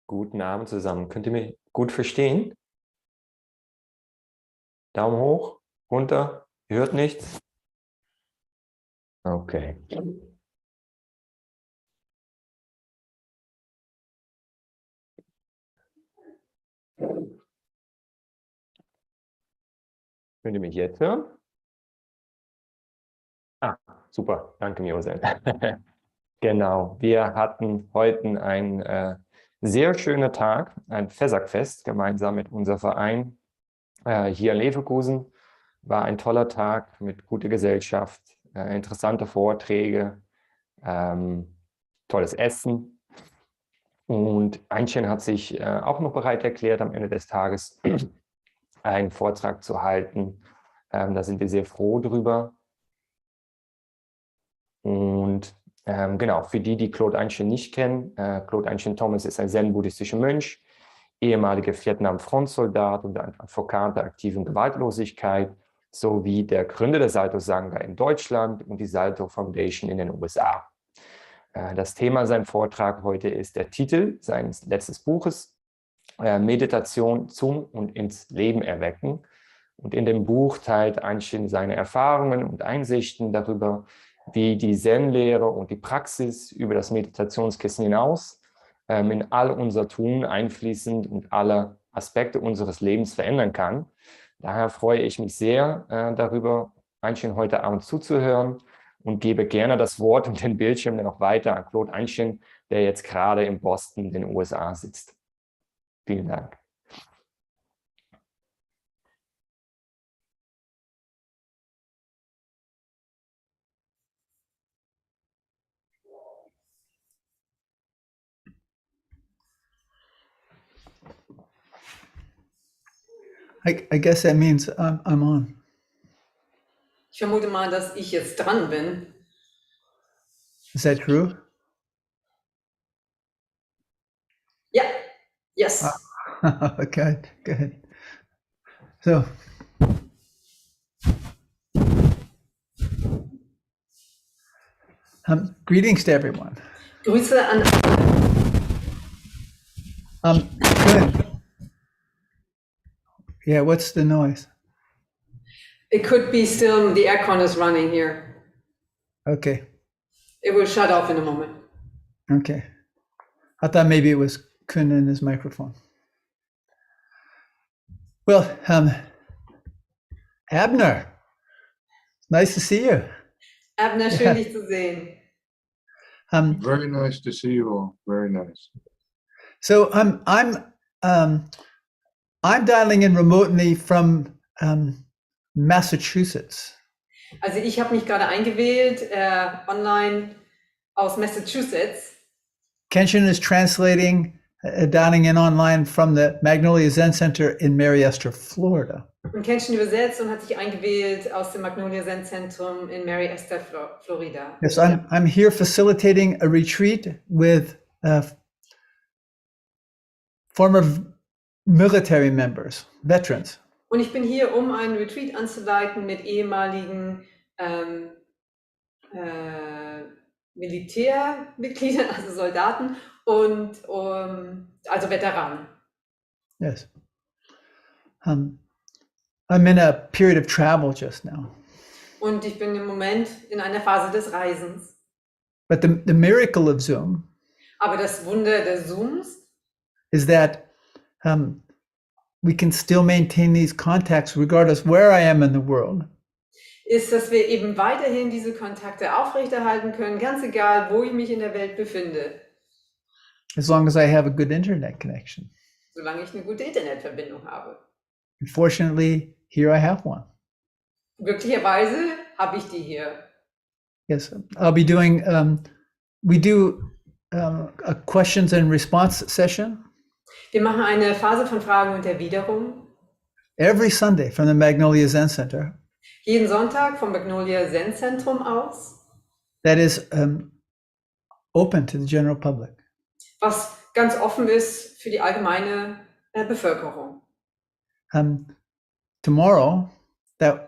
Guten Abend zusammen. Könnt ihr mich gut verstehen? Daumen hoch, runter, ihr hört nichts? Okay. Könnt ihr mich jetzt hören? Ah, super. Danke, Josef. Genau. Wir hatten heute einen sehr schönen Tag, ein Vesak-Fest, gemeinsam mit unserem Verein hier in Leverkusen. War ein toller Tag mit guter Gesellschaft, interessante Vorträge, tolles Essen. Und Einstein hat sich auch noch bereit erklärt, am Ende des Tages einen Vortrag zu halten. Da sind wir sehr froh drüber. Und genau, für die, die Claude Einstein nicht kennen, Claude Einstein Thomas ist ein zen-buddhistischer Mönch, ehemaliger Vietnam-Frontsoldat und ein Advokat der aktiven Gewaltlosigkeit, sowie der Gründer der Salto Sangha in Deutschland und die Salto Foundation in den USA. Das Thema seines Vortrags heute ist der Titel seines letzten Buches, Meditation zum und ins Leben erwecken. Und in dem Buch teilt Einstein seine Erfahrungen und Einsichten darüber, wie die Zen-Lehre und die Praxis über das Meditationskissen hinaus in all unser Tun einfließend und alle Aspekte unseres Lebens verändern kann. Daher freue ich mich sehr darüber, Einstein heute Abend zuzuhören und gebe gerne das Wort und den Bildschirm dann noch weiter an Claude Einstein, der jetzt gerade in Boston, den USA, sitzt. Vielen Dank. I guess that means I'm on. Ich vermute mal, dass ich jetzt dran bin. Is that true? Ja, yes. Good, good. So, greetings to everyone. Grüße an alle. Good. Yeah, what's the noise? It could be still the aircon is running here. Okay, It will shut off in a moment. okay. I thought maybe it was Kun and his microphone. Well, Abner, nice to see you. Abner, schön dich zu sehen. Very nice to see you all. Very nice. So I'm dialing in remotely from Massachusetts. Also ich habe mich gerade eingewählt online aus Massachusetts. Kenshin is translating, dialing in online from the Magnolia Zen Center in Mary Esther, Florida. Und Kenshin übersetzt und hat sich eingewählt aus dem Magnolia Zen Zentrum in Mary Esther, Florida. Yes, I'm here facilitating a retreat with former military members, veterans. Und ich bin hier, um einen Retreat anzuleiten mit ehemaligen Militärmitgliedern, also Soldaten und also Veteranen. Yes. I'm in a period of travel just now. Und ich bin im Moment in einer Phase des Reisens. But the miracle of Zoom Aber das Wunder des Zooms is that we can still maintain these contacts regardless where I am in the world. ist, dass wir eben weiterhin diese Kontakte aufrechterhalten können, ganz egal, wo ich mich in der Welt befinde. As long as I have a good internet connection. Solange ich eine gute Internetverbindung habe. Fortunately, here I have one. Glücklicherweise habe ich die hier. Yes, I'll be doing, we do a questions and response session Wir machen eine Phase von Fragen und Erwiderung. every Sunday from the Magnolia Zen Center. Jeden Sonntag vom Magnolia Zen Zentrum aus. That is open to the general public. Was ganz offen ist für die allgemeine Bevölkerung. Tomorrow,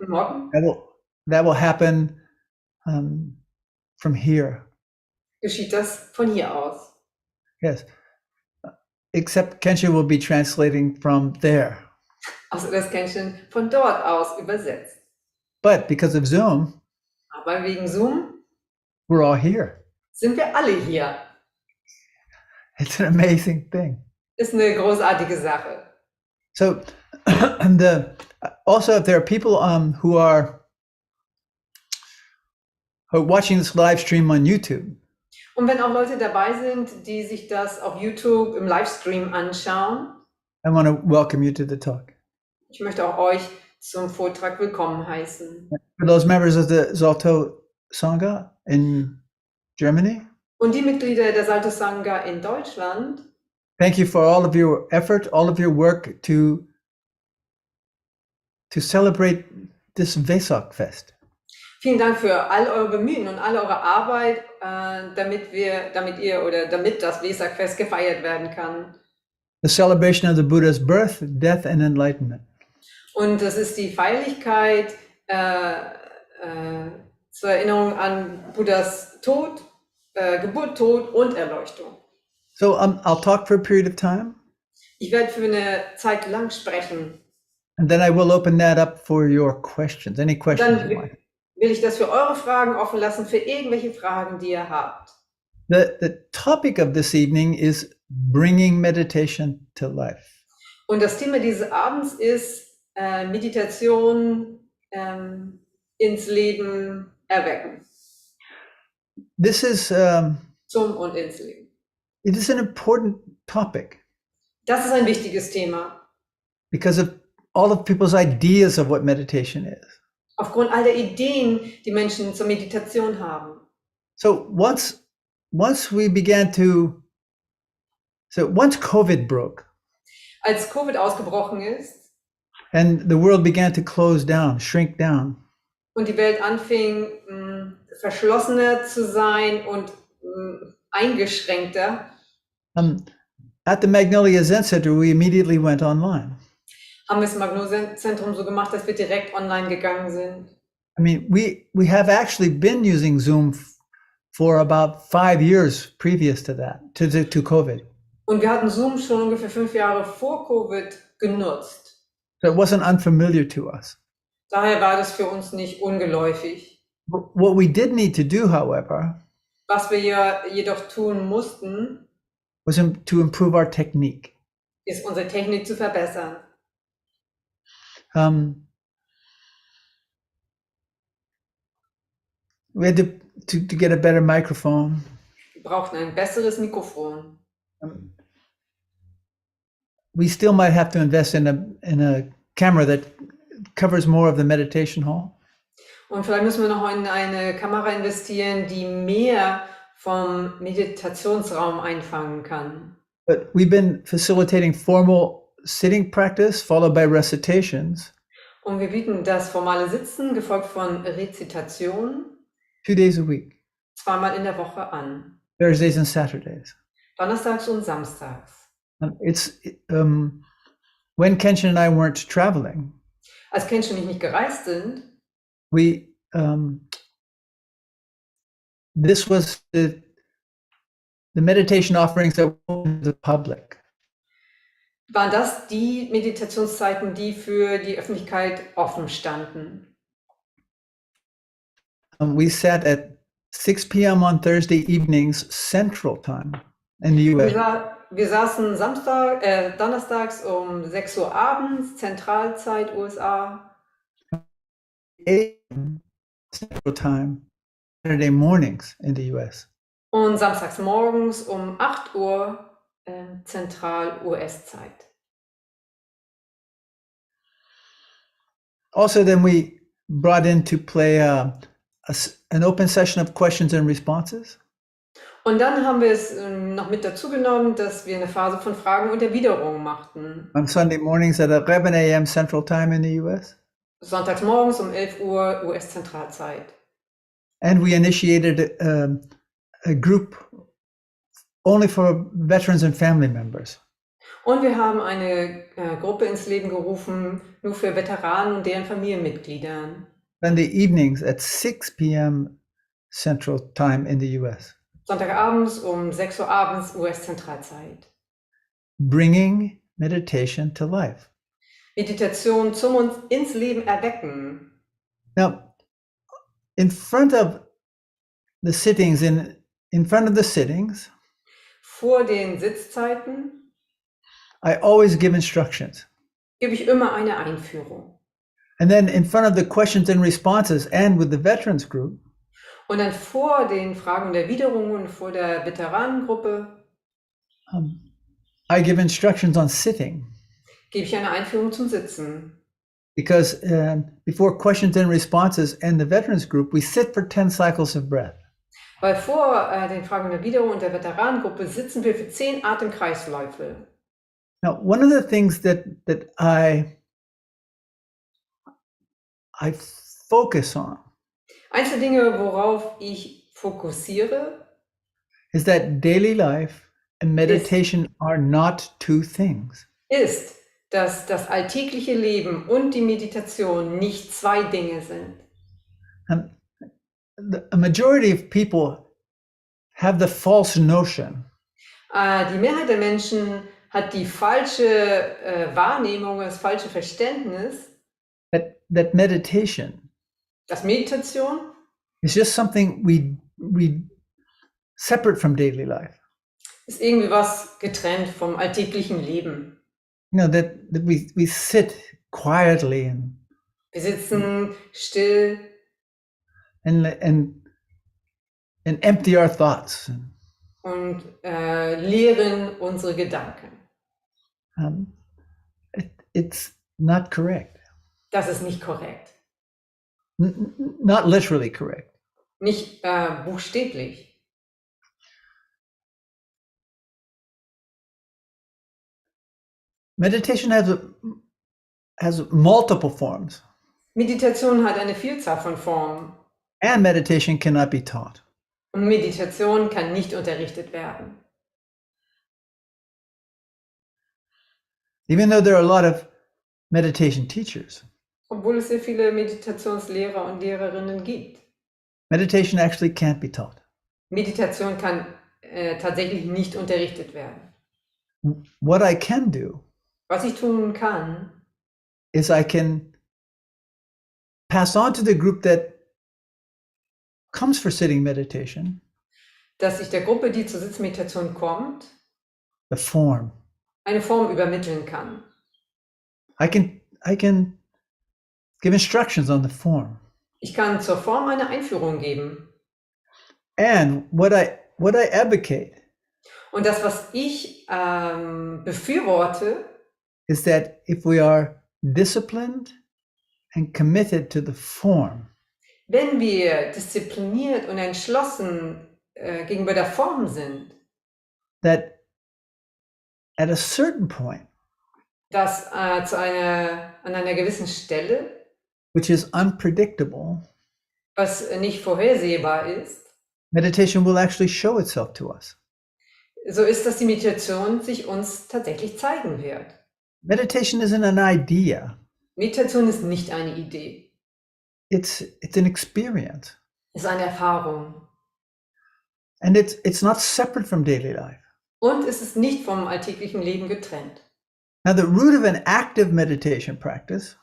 Morgen that will happen from here. geschieht das von hier aus. Yes, except Kenshin will be translating from there. Außer das Kännchen von dort aus übersetzt. But because of Zoom, Aber wegen Zoom we're all here. sind wir alle hier. It's an amazing thing. Ist eine großartige Sache. So, also, if there are people who are watching this live stream on YouTube, Und wenn auch Leute dabei sind, die sich das auf YouTube im Livestream anschauen, I want to welcome you to the talk. ich möchte auch euch zum Vortrag willkommen heißen. For those members of the Zolto Sangha in Germany, Und die Mitglieder der Salto Sangha in Deutschland, thank you for all of your effort, all of your work to celebrate this Vesak Fest. vielen Dank für all eure Bemühen und all eure Arbeit, damit das Vesak-Fest gefeiert werden kann. The celebration of the Buddha's birth, death, and enlightenment. Und das ist die Feierlichkeit zur Erinnerung an Buddhas Tod, Geburt, Tod und Erleuchtung. So I'll talk for a period of time, Ich werde für eine Zeit lang sprechen. and then I will open that up for your questions. Any questions Dann you might. will ich das für eure Fragen offen lassen, für irgendwelche Fragen, die ihr habt. The topic of this evening is bringing meditation to life. Und das Thema dieses Abends ist Meditation ins Leben erwecken. This is Zum und ins Leben. it is an important topic Das ist ein wichtiges Thema. because of all of people's ideas of what meditation is. Aufgrund all der Ideen, die Menschen zur Meditation haben. So once COVID broke Als Covid ausgebrochen ist and the world began to close down, shrink down, und die Welt anfing, verschlossener zu sein und eingeschränkter, at the Magnolia Zen Center, we immediately went online. haben wir es im Magno-Zentrum so gemacht, dass wir direkt online gegangen sind. I mean, we have actually been using Zoom for about 5 years previous to that, to COVID. Und wir hatten Zoom schon ungefähr 5 Jahre vor Covid genutzt. So it wasn't unfamiliar to us. Daher war das für uns nicht ungeläufig. What we did need to do, however, Was wir ja jedoch tun mussten, was to improve our technique. ist unsere Technik zu verbessern. We had to get a better microphone. Wir brauchten ein besseres Mikrofon. We still might have to invest in a camera that covers more of the meditation hall. Und vielleicht müssen wir noch in eine Kamera investieren, die mehr vom Meditationsraum einfangen kann. But we've been facilitating formal sitting practice followed by recitations Und wir bieten das formale Sitzen, gefolgt von Rezitation, 2 days a week, 2-mal in der Woche an. Thursdays and Saturdays. Donnerstags und samstags. When Kenshin and I weren't traveling, Als Kenshi und ich nicht gereist sind, this was the meditation offerings that were open to the public. waren das die Meditationszeiten, die für die Öffentlichkeit offen standen. We sat at 6 p.m. on Thursday evenings Central Time in the US. Wir saßen donnerstags um 6 Uhr abends, Zentralzeit USA. 8 Central Time, Saturday mornings in the US. Und samstags morgens um 8 Uhr Zentral-US-Zeit. Also, then we brought in to play an open session of questions and responses. Und dann haben wir es noch mit dazu genommen, dass wir eine Phase von Fragen und Erwiderungen machten. On Sunday mornings at 11 a.m. Central Time in the US. Sonntags morgens um 11 Uhr US-Zentralzeit. And we initiated a group only for veterans and family members. Und wir haben eine Gruppe ins Leben gerufen, nur für Veteranen und deren Familienmitgliedern. Sunday evenings at 6 p.m. Central Time in the US. Sonntagabends um 6 Uhr abends US-Zentralzeit. bringing meditation to life. Meditation zum uns ins Leben erwecken. Now, in front of the sittings, Vor den Sitzzeiten I always give instructions. gebe ich immer eine Einführung. And then in front of the questions and responses and with the veterans group, Und dann vor den Fragen der Widerung und vor der Veteranengruppe I give instructions on sitting. gebe ich eine Einführung zum Sitzen. Because before questions and responses and the veterans group, we sit for 10 cycles of breath. Weil vor den Fragen der Widerung und der Veteranengruppe sitzen wir für 10 Atemkreisläufe. Now, one of the things that I focus on Eins der Dinge, worauf ich fokussiere, is that daily life and meditation are not two things. ist, dass das alltägliche Leben und die Meditation nicht zwei Dinge sind. A majority of people have the false notion Die Mehrheit der Menschen hat die falsche Wahrnehmung, das falsche Verständnis, that meditation dass Meditation is just something we separate from daily life. ist irgendwie was getrennt vom alltäglichen Leben. You know, that we sit quietly Wir sitzen still and empty our thoughts. und leeren unsere Gedanken. It's not correct. Das ist nicht korrekt. Not literally correct. Nicht buchstäblich. Meditation has multiple forms, Meditation hat eine Vielzahl von Formen. and meditation cannot be taught. Und Meditation kann nicht unterrichtet werden. Even though there are a lot of meditation teachers, Obwohl es sehr viele Meditationslehrer und Lehrerinnen gibt. meditation actually can't be taught. Meditation kann tatsächlich nicht unterrichtet werden. What I can do Was ich tun kann, is I can pass on to the group that comes for sitting meditation dass ich der Gruppe, die zur Sitzmeditation kommt, the form. eine Form übermitteln kann. I can give instructions on the form. Ich kann zur Form eine Einführung geben. And what I advocate Und das, was ich befürworte, is that if we are disciplined and committed to the form, wenn wir diszipliniert und entschlossen gegenüber der Form sind, that at a certain point, dass an einer gewissen Stelle, which is unpredictable, was nicht vorhersehbar ist, meditation will actually show itself to us. so ist, dass die Meditation sich uns tatsächlich zeigen wird. Meditation isn't an idea. Meditation ist nicht eine Idee, It's an experience. es ist eine Erfahrung. And it's not separate from daily life. Und es ist nicht vom alltäglichen Leben getrennt. Now, the root of an active meditation practice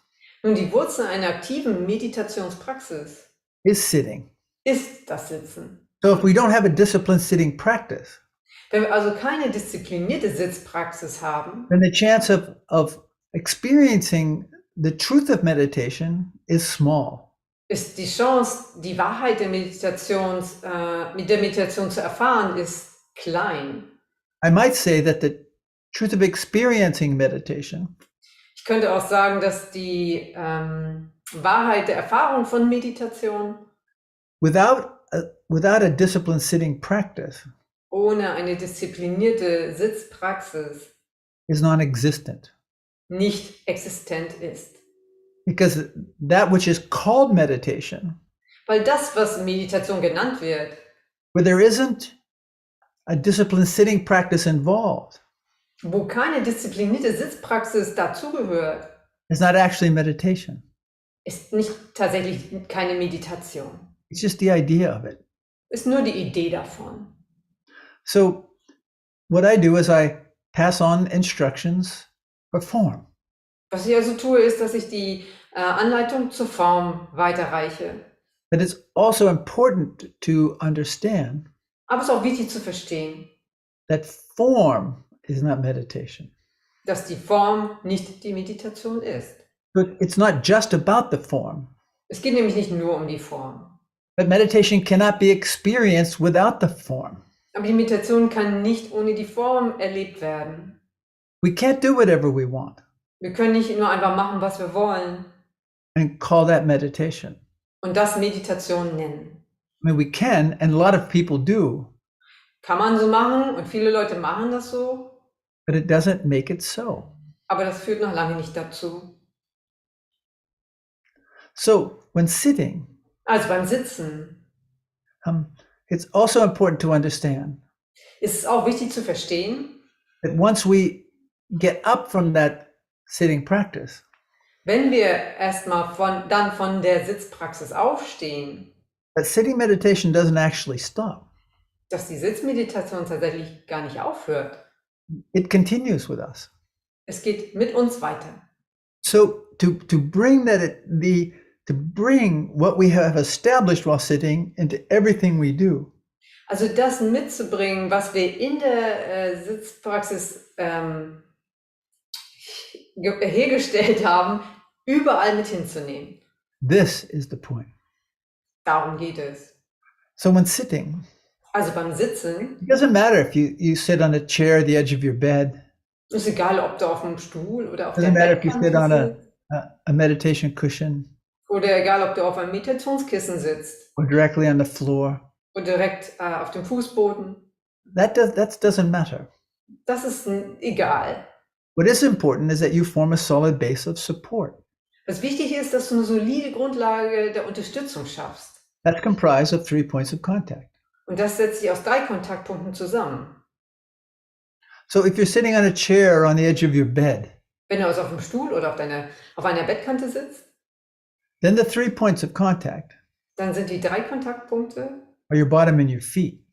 Nun, die Wurzel einer aktiven Meditationspraxis is sitting. ist das Sitzen. So if we don't have a disciplined sitting practice, Wenn wir also keine disziplinierte Sitzpraxis haben, then the chance of experiencing the truth of meditation is small. ist die Chance, die Wahrheit der mit der Meditation zu erfahren, ist klein. I might say that the truth of experiencing meditation Ich könnte auch sagen, dass die Wahrheit der Erfahrung von Meditation without a disciplined sitting practice ohne eine disziplinierte Sitzpraxis is non-existent. nicht existent ist. Because that which is called meditation, Weil das, was Meditation genannt wird, where there isn't a disciplined sitting practice involved, wo keine disziplinierte Sitzpraxis dazugehört, is not actually meditation. ist nicht tatsächlich keine Meditation. It's just the idea of it. Ist nur die Idee davon. So what I do is I pass on instructions for form. Was ich also tue, ist, dass ich die Anleitung zur Form weiterreiche. But it's also important to understand Aber es ist auch wichtig zu verstehen, that form is not meditation. dass die Form nicht die Meditation ist. But it's not just about the form. Es geht nämlich nicht nur um die Form. But meditation cannot be experienced without the form. Aber die Meditation kann nicht ohne die Form erlebt werden. We can't do whatever we want Wir können nicht nur einfach machen, was wir wollen and call that meditation. und das Meditation nennen. I mean, we can, and a lot of people do, Kann man so machen und viele Leute machen das so, but it doesn't make it so. aber das führt noch lange nicht dazu. So when sitting, Also beim Sitzen it's also important to understand ist es auch wichtig zu verstehen, that once we get up from that sitting practice, wenn wir erstmal dann von der Sitzpraxis aufstehen, that sitting meditation doesn't actually stop. dass die Sitzmeditation tatsächlich gar nicht aufhört. It continues with us. Es geht mit uns weiter. So to bring to bring what we have established while sitting into everything we do, Also das mitzubringen, was wir in der Sitzpraxis hergestellt haben, überall mit hinzunehmen. this is the point. Darum geht es. So when sitting, Also beim Sitzen it doesn't matter if you sit on a chair at the edge of your bed. ist egal, ob du auf dem Stuhl oder auf der Doesn't matter if you sit on Bettkante sitzt, a meditation cushion oder egal, ob du auf einem Meditationskissen sitzt or directly on the floor. oder direkt auf dem Fußboden. That doesn't matter. Das ist egal. What is important is that you form a solid base of support. Was wichtig ist, dass du eine solide Grundlage der Unterstützung schaffst. That's comprised of 3 points of contact. Und das setzt sich aus 3 Kontaktpunkten zusammen. So if you're sitting on a chair or on the edge of your bed, Wenn du also auf dem Stuhl oder auf einer Bettkante sitzt, then the 3 points of contact dann sind die 3 Kontaktpunkte are your bottom and your feet.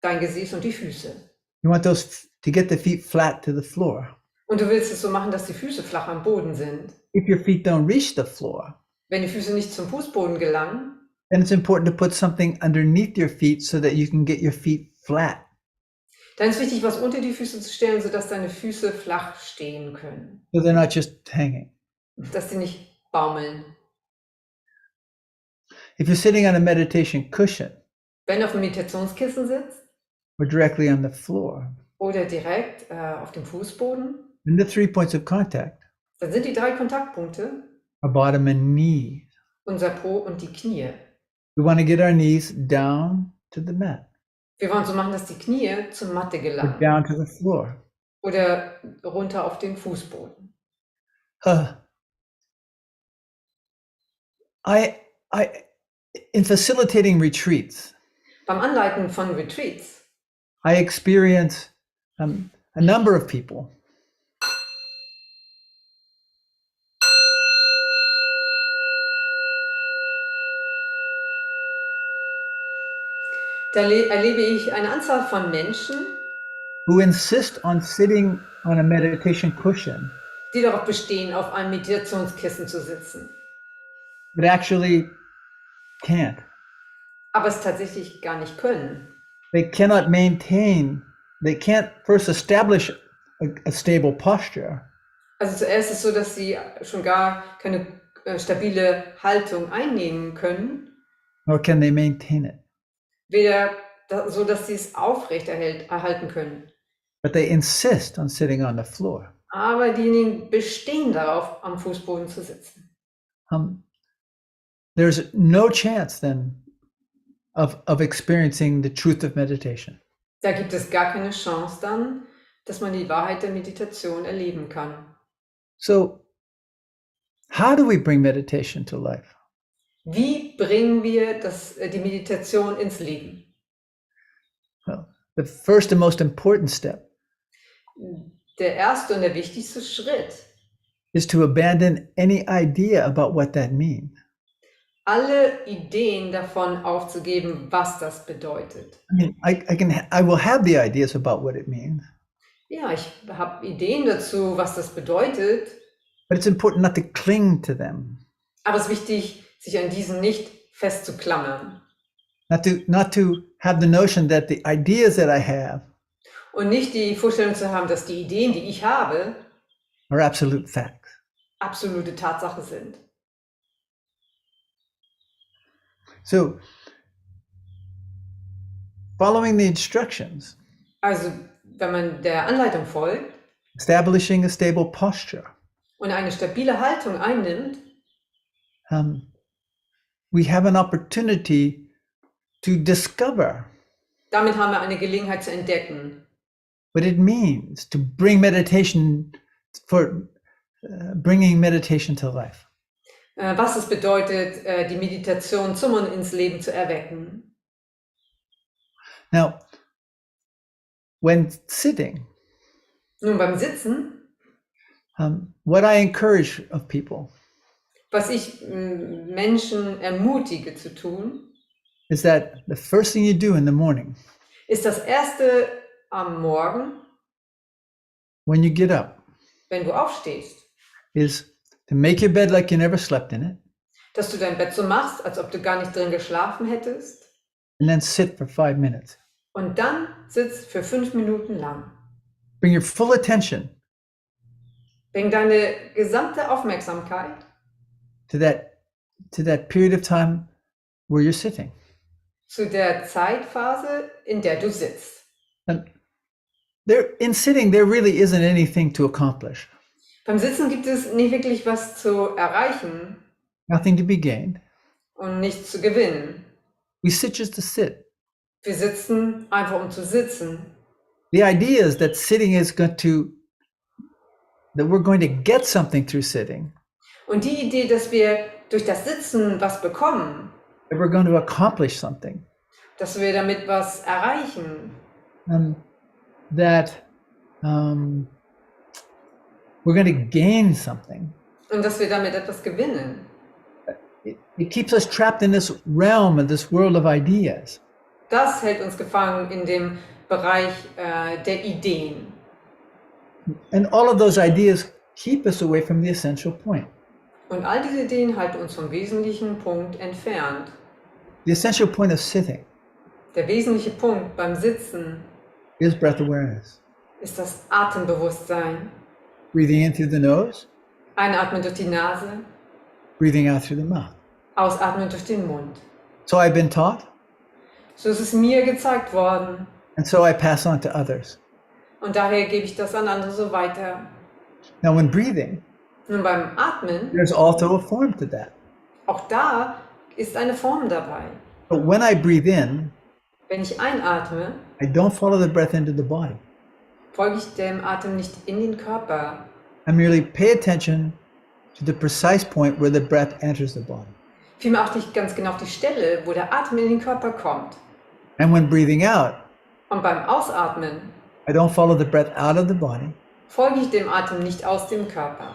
dein Gesäß und die Füße. You want those to get the feet flat to the floor. Und du willst es so machen, dass die Füße flach am Boden sind. If your feet don't reach the floor, Wenn die Füße nicht zum Fußboden gelangen, then it's important to put something underneath your feet so that you can get your feet flat. dann ist wichtig, was unter die Füße zu stellen, sodass deine Füße flach stehen können. So they're not just hanging. Dass sie nicht baumeln. If you're sitting on a meditation cushion Wenn du auf dem Meditationskissen sitzt or directly on the floor, oder direkt auf dem Fußboden, then the 3 points of contact dann sind die 3 Kontaktpunkte are bottom and knees. unser Po und die Knie. We want to get our knees down to the mat Wir wollen so machen, dass die Knie zur Matte or gelangen down to the floor. oder runter auf den Fußboden. In facilitating retreats, Beim Anleiten von Retreats I experience a number of people da erlebe ich eine Anzahl von Menschen, who insist on sitting on a meditation cushion, die darauf bestehen, auf einem Meditationskissen zu sitzen, but actually can't. aber es tatsächlich gar nicht können. They cannot maintain, they can't first establish a stable posture, Also zuerst ist es so, dass sie schon gar keine stabile Haltung einnehmen können, nor can they maintain it. weder so, dass sie es aufrecht erhalten können. But they insist on sitting on the floor. Aber diejenigen bestehen darauf, am Fußboden zu sitzen. There's no chance then of experiencing the truth of meditation. Da gibt es gar keine Chance dann, dass man die Wahrheit der Meditation erleben kann. So, how do we bring meditation to life? Wie bringen wir die Meditation ins Leben? Well, the first and most important step Der erste und der wichtigste Schritt, is to abandon any idea about what that means. alle Ideen davon aufzugeben, was das bedeutet. I mean, I will have the ideas about what it means, Ja, ich habe Ideen dazu, was das bedeutet, but it's important not to cling to them, aber es ist wichtig, sich an diesen nicht festzuklammern not to have the notion that the ideas that I have und nicht die Vorstellung zu haben, dass die Ideen, die ich habe, are absolute facts. absolute Tatsache sind. So, following the instructions, Also, wenn man der Anleitung folgt establishing a stable posture, und eine stabile Haltung einnimmt, we have an opportunity to discover damit haben wir eine Gelegenheit zu entdecken, what it means to bring meditation bringing meditation to life. was es bedeutet, die Meditation zum und ins Leben zu erwecken. Now, when sitting, Nun beim Sitzen, what I encourage of people was ich Menschen ermutige zu tun, is that the first thing you do in the morning, ist das Erste am Morgen, when you get up, wenn du aufstehst, is to make your bed like you never slept in it, dass du dein Bett so machst, als ob du gar nicht drin geschlafen hättest, and then sit for 5 minutes. und dann sitzt für 5 Minuten lang. Bring your full attention Bring deine gesamte Aufmerksamkeit to that period of time where you're sitting. zu der Zeitphase, in der du sitzt. And in sitting, there really isn't anything to accomplish, Beim Sitzen gibt es nicht wirklich was zu erreichen nothing to be gained. und nichts zu gewinnen. We sit just to sit. Wir sitzen einfach, um zu sitzen. The idea is that we're going to get something through sitting, Und die Idee, dass wir durch das Sitzen was bekommen, that we're going to accomplish something, dass wir damit was erreichen, that we're going to gain something. und dass wir damit etwas gewinnen. It keeps us trapped in this realm of this world of ideas. Das hält uns gefangen in dem Bereich der Ideen. And all of those ideas keep us away from the essential point. Und all diese Ideen halten uns vom wesentlichen Punkt entfernt. The essential point of sitting Der wesentliche Punkt beim Sitzen is breath awareness. ist das Atembewusstsein. Breathing in through the nose, Einatmen durch die Nase, breathing out through the mouth. ausatmen durch den Mund. So I've been taught, So ist es mir gezeigt worden. and so I pass on to others. Und daher gebe ich das an andere so weiter. Now, when breathing, Nun beim Atmen, there's also a form to that. auch da ist eine Form dabei. But when I breathe in, Wenn ich einatme, I don't follow the breath into the body. folge ich dem Atem nicht in den Körper. I merely pay attention to the precise point where the breath enters the body. Vielmehr achte ich ganz genau auf die Stelle, wo der Atem in den Körper kommt. And when breathing out, Und beim Ausatmen I don't follow the breath out of the body. folge ich dem Atem nicht aus dem Körper.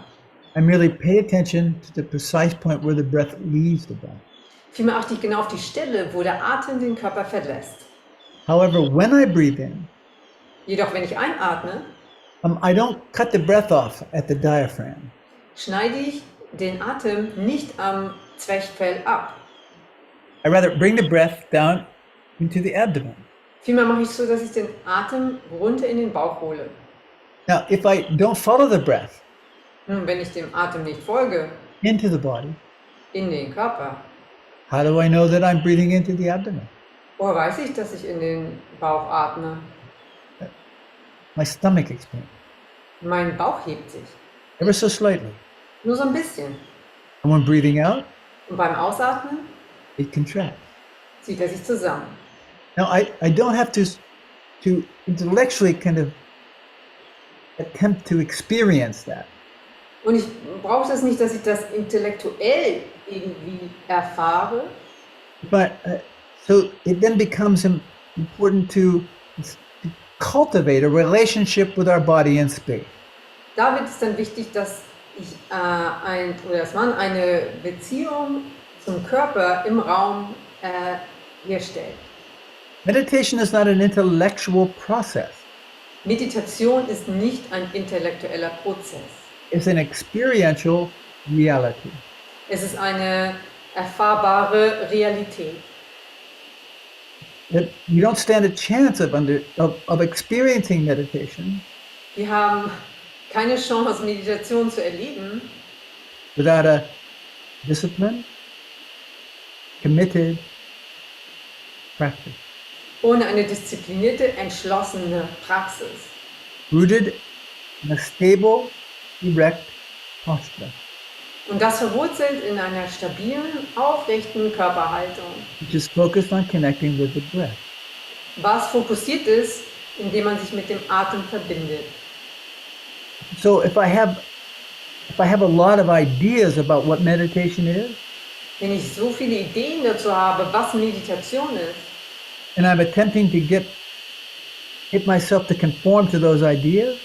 I merely pay attention to the precise point where the breath leaves the body. Vielmehr achte ich genau auf die Stelle, wo der Atem den Körper verlässt. However, when I breathe in, Jedoch, wenn ich einatme, I don't cut the breath off at the diaphragm. schneide ich den Atem nicht am Zwerchfell ab. I rather bring the breath down into the abdomen. Vielmehr mache ich so, dass ich den Atem runter in den Bauch hole. Now, if I don't follow the breath Nun, wenn ich dem Atem nicht folge, into the body, in den Körper, how do I know that I'm breathing into the abdomen? woher weiß ich, dass ich in den Bauch atme? My stomach expands, Mein Bauch hebt sich. ever so slightly. Nur so ein bisschen. And when breathing out, Und beim Ausatmen it contracts. zieht er sich zusammen. Now, I don't have to intellectually kind of attempt to experience that. Und ich brauche das nicht, dass ich das intellektuell irgendwie erfahre, But so it then becomes important to cultivate a relationship with our body and space. da wird es dann wichtig, dass dass man eine Beziehung zum Körper im Raum herstellt. Meditation is not an intellectual process. Meditation ist nicht ein intellektueller Prozess. It's an experiential reality. Es ist eine erfahrbare Realität. That you don't stand a chance of experiencing meditation Wir haben keine Chance, Meditation zu erleben, without a disciplined, committed practice, ohne eine disziplinierte, entschlossene Praxis, rooted in a stable, erect posture, und das verwurzelt in einer stabilen, aufrechten Körperhaltung, which is focused on connecting with the breath. was fokussiert ist, indem man sich mit dem Atem verbindet. So if I have a lot of ideas about what meditation is, Wenn ich so viele Ideen dazu habe, was Meditation ist, and I'm attempting to get myself to conform to those ideas,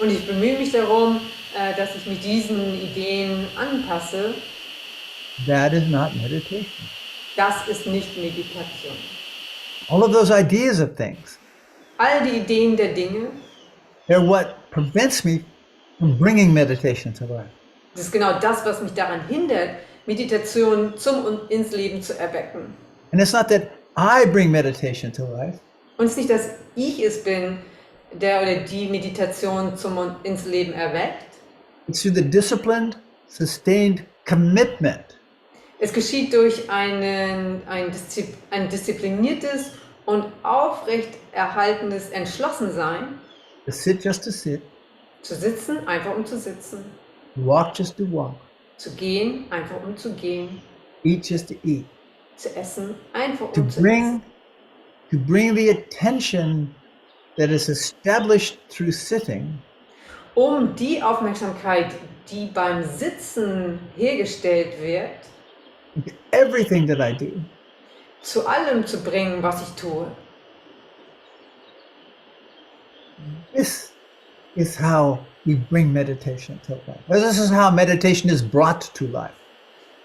und ich bemühe mich darum, dass ich mich diesen Ideen anpasse, that is not meditation. das ist nicht Meditation. All of those ideas of things, All die Ideen der Dinge, they're what prevents me from bringing meditation to life. das ist genau das, was mich daran hindert, Meditation zum und ins Leben zu erwecken. And it's not that I bring meditation to life. Und es ist nicht, dass ich es bin, der oder die Meditation zum und ins Leben erweckt. It's through the disciplined, sustained commitment Es geschieht durch ein diszipliniertes und aufrecht erhaltenes Entschlossensein, to sit just to sit, zu sitzen, einfach um zu sitzen, to walk just to walk, zu gehen, einfach um zu gehen, eat just to eat, zu essen, einfach to um zu essen. bring the attention that is established through sitting Um die Aufmerksamkeit, die beim Sitzen hergestellt wird, into everything that I do. zu allem zu bringen, was ich tue. This is how we bring meditation to life. This is how meditation is brought to life.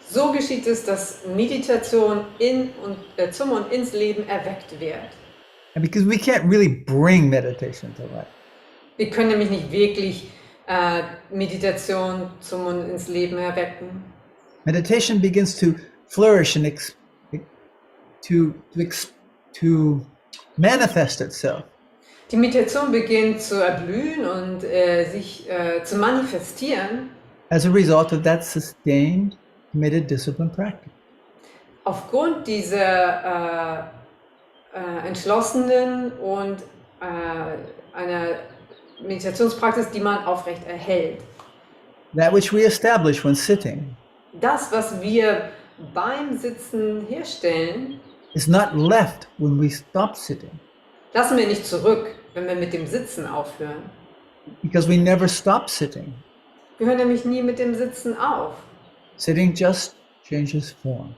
So geschieht es, dass Meditation zum und ins Leben erweckt wird. And because we can't really bring meditation to life. Wir können nämlich nicht wirklich Meditation zum und ins Leben erwecken. Meditation begins to flourish and to manifest itself Die Meditation beginnt zu erblühen und sich zu manifestieren as a result of that sustained, committed, disciplined practice. aufgrund dieser entschlossenen und einer Meditationspraxis, die man aufrecht erhält. That which we establish when sitting Das, was wir beim Sitzen herstellen, is not left when we stop sitting, lassen wir nicht zurück, wenn wir mit dem Sitzen aufhören. because we never stop sitting. Wir hören nämlich nie mit dem Sitzen auf. Sitting just changes form.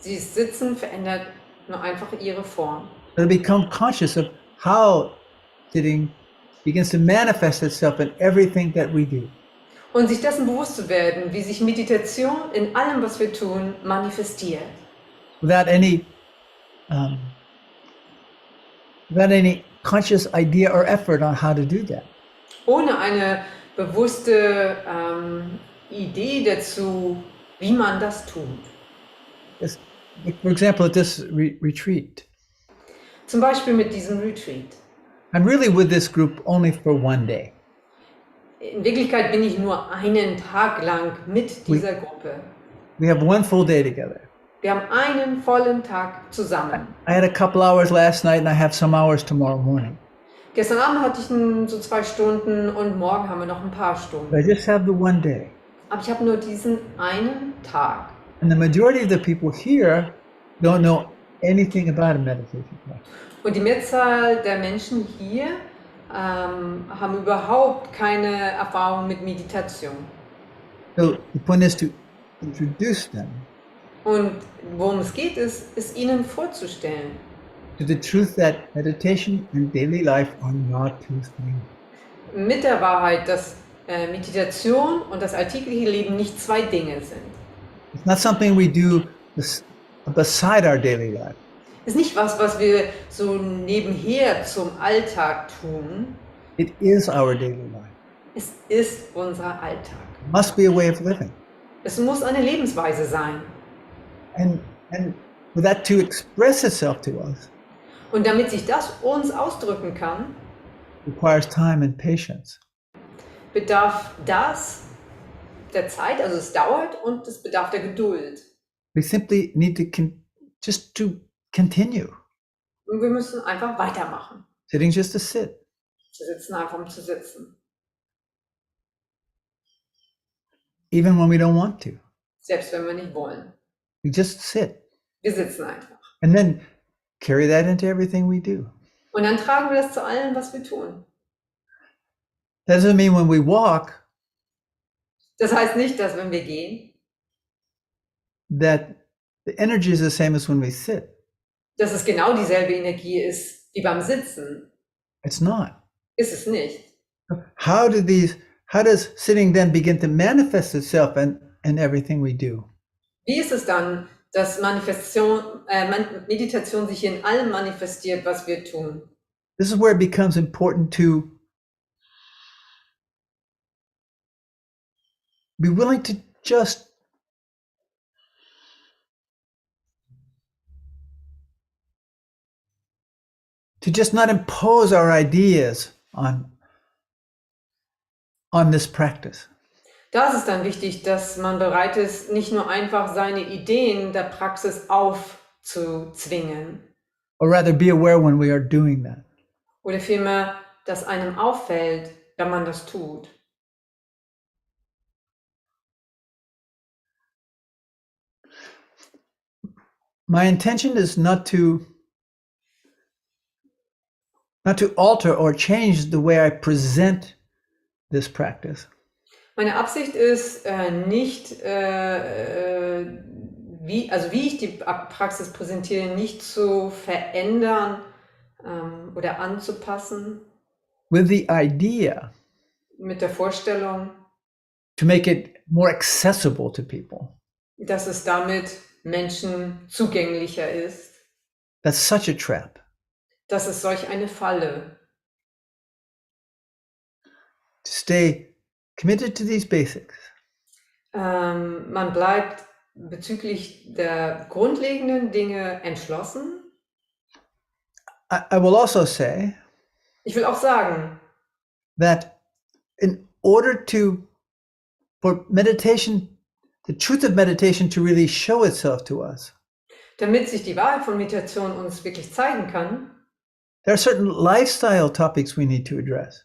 Dieses Sitzen verändert nur einfach ihre Form. To become conscious of how sitting begins to manifest itself in everything that we do. Und sich dessen bewusst zu werden, wie sich Meditation in allem, was wir tun, manifestiert. Without any conscious idea or effort on how to do that. Ohne eine bewusste Idee dazu, wie man das tut. Yes. For example, at this retreat, Zum Beispiel mit diesem Retreat. I'm really with this group only for one day. In Wirklichkeit bin ich nur einen Tag lang mit dieser Gruppe. We have one full day together. Wir haben einen vollen Tag zusammen. I had a couple hours last night and I have some hours tomorrow morning. Gestern Abend hatte ich so 2 Stunden und morgen haben wir noch ein paar Stunden. But I just have the one day. Aber ich habe nur diesen einen Tag. And the majority of the people here don't know anything about a meditation practice. Und die Mehrzahl der Menschen hier haben überhaupt keine Erfahrung mit Meditation. So the point is to introduce them Und worum es geht, ist ihnen vorzustellen. to the truth that meditation and daily life are not two things. Mit der Wahrheit, dass Meditation und das alltägliche Leben nicht 2 Dinge sind. It's not something we do beside our daily life. Ist nicht was wir so nebenher zum Alltag tun, It is our daily life. Es ist unser Alltag. It must be a way of living. Es muss eine Lebensweise sein. And for that to express itself to us Und damit sich das uns ausdrücken kann, requires time and patience. bedarf das der Zeit, also es dauert und es bedarf der Geduld. We simply need to continue. Und wir müssen einfach weitermachen. Sitting just to sit. Wir sitzen einfach, um zu sitzen. Even when we don't want to. Selbst wenn wir nicht wollen. We just sit. Wir sitzen einfach. And then carry that into everything we do. Und dann tragen wir das zu allem, was wir tun. That doesn't mean when we walk Das heißt nicht, dass wenn wir gehen, that the energy is the same as when we sit. dass es genau dieselbe Energie ist wie beim Sitzen. It's not. Ist es nicht. How does sitting then begin to manifest itself in everything we do? Wie ist es dann, dass Meditation sich in allem manifestiert, was wir tun? This is where it becomes important to be willing to just not impose our ideas on this practice. Da ist es dann wichtig, dass man bereit ist, nicht nur einfach seine Ideen der Praxis aufzuzwingen. Or rather be aware when we are doing that. Oder vielmehr, dass einem auffällt, wenn man das tut. My intention is not to alter or change the way I present this practice. Meine Absicht ist nicht, wie ich die Praxis präsentiere, nicht zu verändern oder anzupassen. With the idea Mit der Vorstellung, to make it more accessible to people. dass es damit Menschen zugänglicher ist. That's such a trap. Das ist solch eine Falle. To stay committed to these basics. Man bleibt bezüglich der grundlegenden Dinge entschlossen. I will also say Ich will auch sagen, that in order for meditation, the truth of meditation to really show itself to us, damit sich die Wahrheit von Meditation uns wirklich zeigen kann, there are certain lifestyle topics we need to address.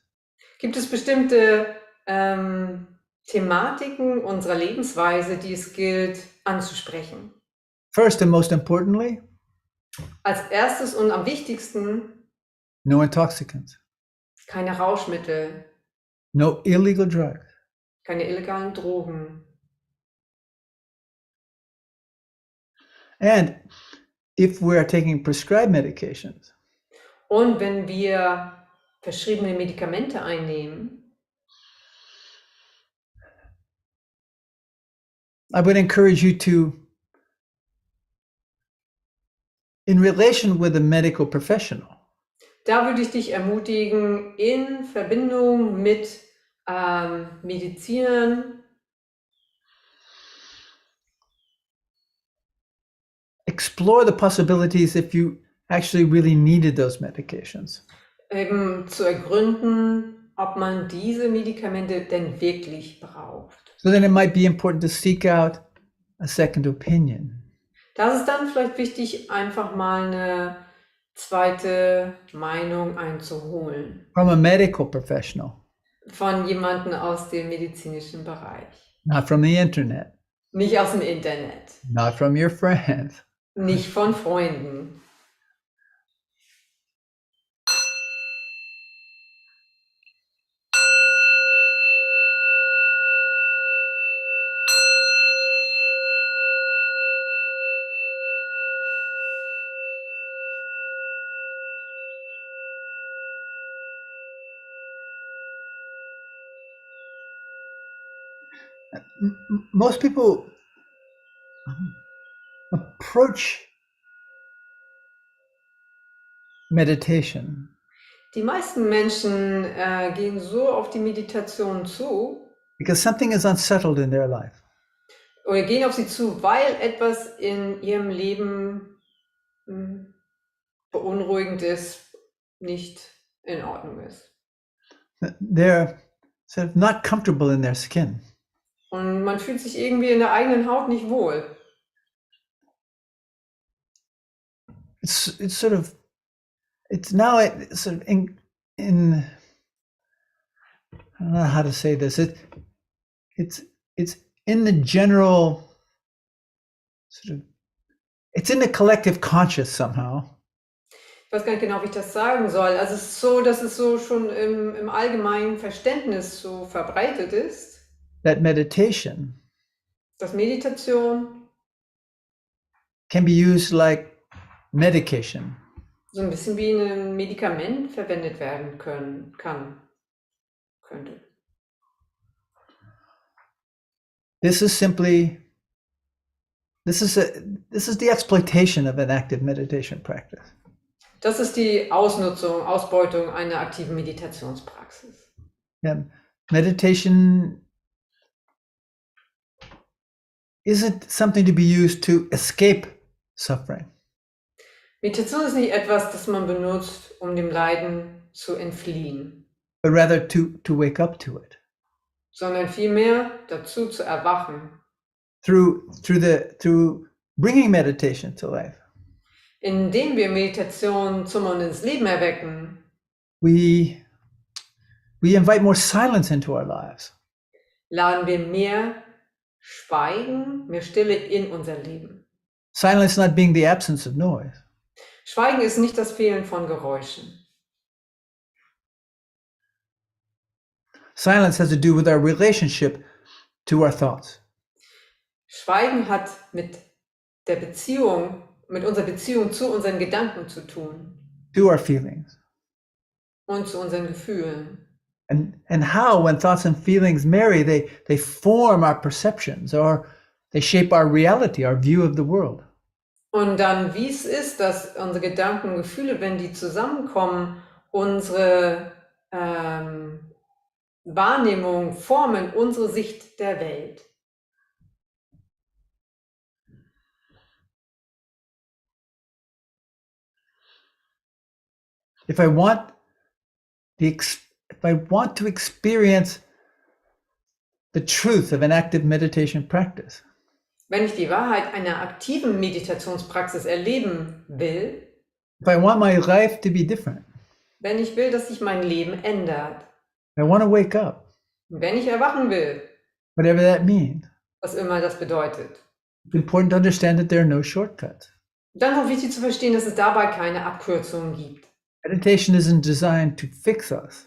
gibt es bestimmte Thematiken unserer Lebensweise, die es gilt anzusprechen. First and most importantly, Als erstes und am wichtigsten, no intoxicants, keine Rauschmittel, no illegal drugs, keine illegalen Drogen. and if we are taking prescribed medications, Und wenn wir verschriebene Medikamente einnehmen, I would encourage you to, in relation with a medical professional, da würde ich dich ermutigen, in Verbindung mit Medizinern, explore the possibilities if you actually really needed those medications. eben zu ergründen, ob man diese Medikamente denn wirklich braucht. So then it might be important to seek out a second opinion. Da ist es dann vielleicht wichtig, einfach mal eine zweite Meinung einzuholen. From a medical professional, Von jemandem aus dem medizinischen Bereich. not from the internet, Nicht aus dem Internet. not from your friends. Nicht von Freunden. Most people approach meditation Die meisten Menschen gehen so auf die Meditation zu because something is unsettled in their life. oder gehen auf sie zu, weil etwas in ihrem Leben beunruhigend ist, nicht in Ordnung ist. They're sort of not comfortable in their skin. Und man fühlt sich irgendwie in der eigenen Haut nicht wohl. It's sort of in I don't know how to say this. It's in the general sort of, it's in the collective conscious somehow. Ich weiß gar nicht genau, wie ich das sagen soll. Also es ist so, dass es so schon im allgemeinen Verständnis so verbreitet ist, That meditation dass Meditation can be used like medication. so ein bisschen wie ein Medikament verwendet werden könnte. This is the exploitation of an active meditation practice. Das ist die Ausbeutung einer aktiven Meditationspraxis. Yeah. Meditation isn't something to be used to escape suffering. Meditation ist nicht etwas, das man benutzt, um dem Leiden zu entfliehen, But rather to wake up to it sondern vielmehr dazu zu erwachen, through bringing meditation to life. indem wir Meditation zum und ins Leben erwecken. We invite more silence into our lives. Laden wir mehr Schweigen, mehr Stille in unser Leben. Silence not being the absence of noise. Schweigen ist nicht das Fehlen von Geräuschen. Silence has to do with our relationship to our thoughts. Schweigen hat mit unserer Beziehung zu unseren Gedanken zu tun. To our feelings. Und zu unseren Gefühlen. And how, when thoughts and feelings marry, they form our perceptions, or they shape our reality, our view of the world. Und dann, wie es ist, dass unsere Gedanken und Gefühle, wenn die zusammenkommen, unsere Wahrnehmung formen, unsere Sicht der Welt. If I want to experience the truth of an active meditation practice, Wenn ich die Wahrheit einer aktiven Meditationspraxis erleben will, if I want my life to be different, wenn ich will, dass sich mein Leben ändert, I want to wake up, wenn ich erwachen will, whatever that means, was immer das bedeutet, it's important to understand that there are no shortcuts. dann ist auch wichtig zu verstehen, dass es dabei keine Abkürzungen gibt. Meditation isn't designed to fix us,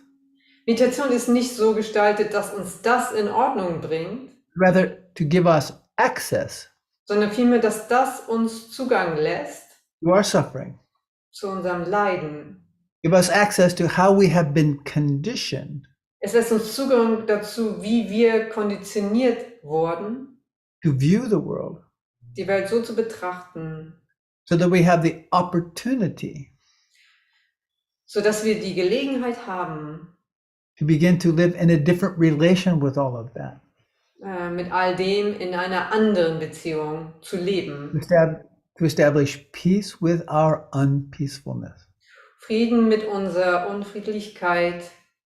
Meditation ist nicht so gestaltet, dass uns das in Ordnung bringt, rather to give us access sondern vielmehr, dass das uns Zugang lässt to our suffering, zu unserem Leiden. give us access to how we have been conditioned Es lässt uns Zugang dazu, wie wir konditioniert wurden, to view the world, die Welt so zu betrachten, so that we have the opportunity sodass wir die Gelegenheit haben, to begin to live in a different relation with all of that, mit all dem in einer anderen Beziehung zu leben. to establish peace with our unpeacefulness. Frieden mit unserer Unfriedlichkeit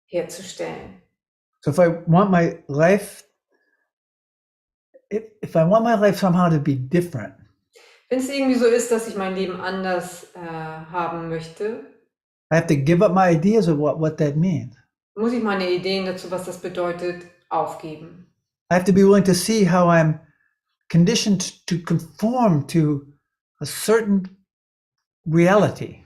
herzustellen. So if I want my life somehow to be different, Wenn es irgendwie so ist, dass ich mein Leben anders haben möchte, I have to give up my ideas of what that means. muss ich meine Ideen dazu, was das bedeutet, aufgeben. I have to be willing to see how I'm conditioned to conform to a certain reality.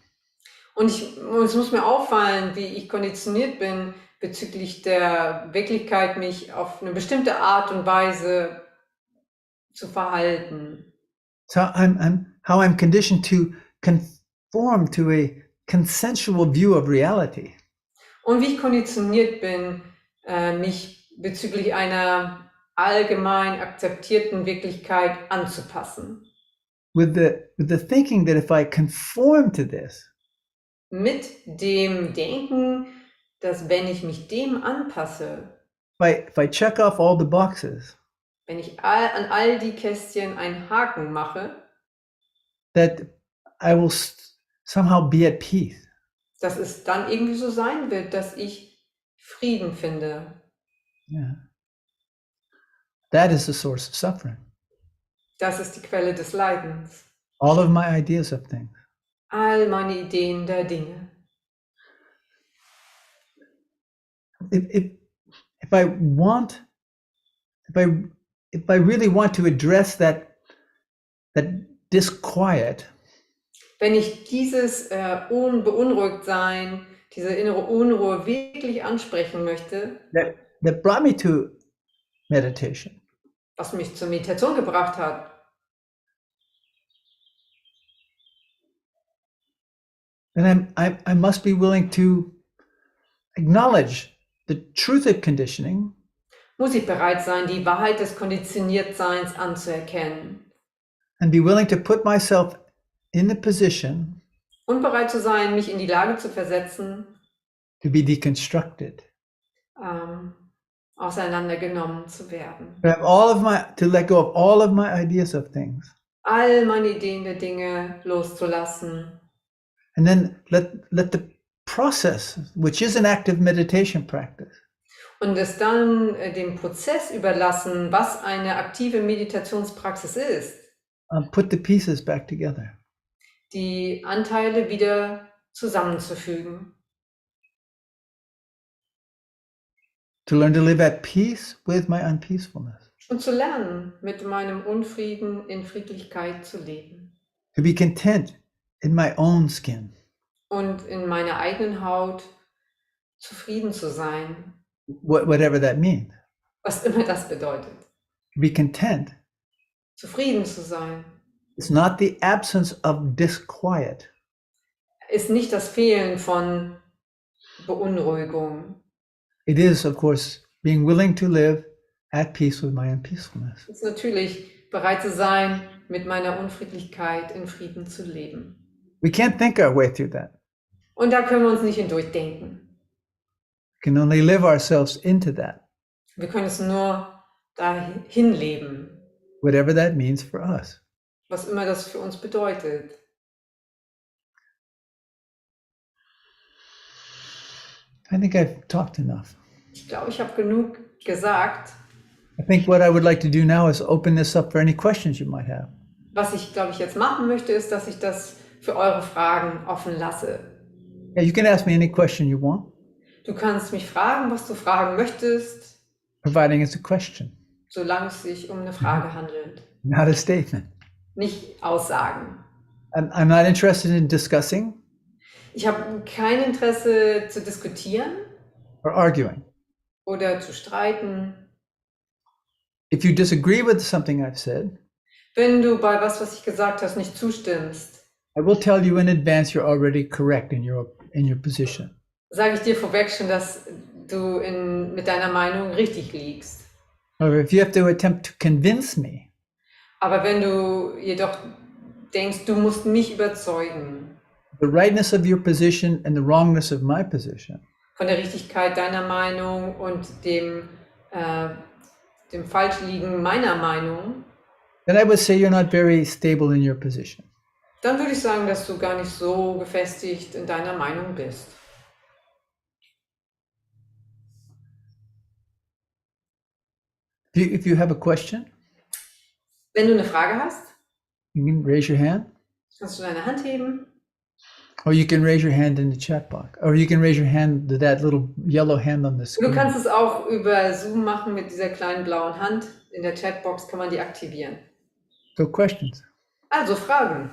Und es muss mir auffallen, wie ich konditioniert bin bezüglich der Wirklichkeit, mich auf eine bestimmte Art und Weise zu verhalten. So how I'm conditioned to conform to a consensual view of reality. Und wie ich konditioniert bin, mich bezüglich einer allgemein akzeptierten Wirklichkeit anzupassen. With the thinking that if I conform to this, mit dem Denken, dass wenn ich mich dem anpasse, if I check off all the boxes, wenn ich an all die Kästchen einen Haken mache, that I will somehow be at peace. dass es dann irgendwie so sein wird, dass ich Frieden finde. Yeah. That is the source of suffering. Das ist die Quelle des Leidens. All of my ideas of things. All meine Ideen der Dinge. If I really want to address that disquiet, wenn ich dieses Beunruhigtsein, diese innere Unruhe wirklich ansprechen möchte, that brought me to meditation, was mich zur Meditation gebracht hat, then I must be willing to acknowledge the truth of conditioning, muss ich bereit sein, die Wahrheit des Konditioniertseins anzuerkennen and be willing to put myself in the position und bereit zu sein, mich in die Lage zu versetzen, to be deconstructed, auseinandergenommen zu werden. to let go of all of my ideas of things, All meine Ideen der Dinge loszulassen and then let the process, which is an active meditation practice, und es dann dem Prozess überlassen, was eine aktive Meditationspraxis ist, put the pieces back together. die Anteile wieder zusammenzufügen. To learn to live at peace with my unpeacefulness. Und zu lernen, mit meinem Unfrieden in Friedlichkeit zu leben. To be content in my own skin. Und in meiner eigenen Haut zufrieden zu sein. Whatever that means. Was immer das bedeutet. To be content. Zufrieden zu sein. It's not the absence of disquiet. Ist nicht das Fehlen von Beunruhigung. It is, of course, being willing to live at peace with my unpeacefulness. Es ist natürlich bereit zu sein, mit meiner Unfriedlichkeit in Frieden zu leben. We can't think our way through that. Und da können wir uns nicht hindurchdenken. We can only live ourselves into that. Wir können es nur dahin leben. Whatever that means for us. Was immer das für uns bedeutet. I think I've talked enough. Ich glaube, ich habe genug gesagt. I think what I would like to do now is open this up for any questions you might have. Was ich, glaube ich, jetzt machen möchte, ist, dass ich das für eure Fragen offen lasse. Yeah, you can ask me any question you want, Du kannst mich fragen, was du fragen möchtest, providing it's a question, solange es sich um eine Frage handelt. not a statement. Nicht Aussagen. I'm not interested in discussing Ich habe kein Interesse zu diskutieren or arguing. oder zu streiten. If you disagree with something I've said, Wenn du bei was ich gesagt habe, nicht zustimmst, I will tell you in advance you're already correct in your position. sage ich dir vorweg schon, dass du mit deiner Meinung richtig liegst. However, if you have to attempt to convince me, Aber wenn du jedoch denkst, du musst mich überzeugen the rightness of your position and the wrongness of my position, von der Richtigkeit deiner Meinung und dem Falschliegen meiner Meinung, then I would say you're not very stable in your position. dann würde ich sagen, dass du gar nicht so gefestigt in deiner Meinung bist. If you have a question, Wenn du eine Frage hast, you can raise your hand, kannst du deine Hand heben or you can raise your hand in the chat box, or you can raise your hand, that little yellow hand on the Du screen. kannst es auch über Zoom machen mit dieser kleinen blauen Hand. In der Chatbox kann man die aktivieren. So questions. Also Fragen.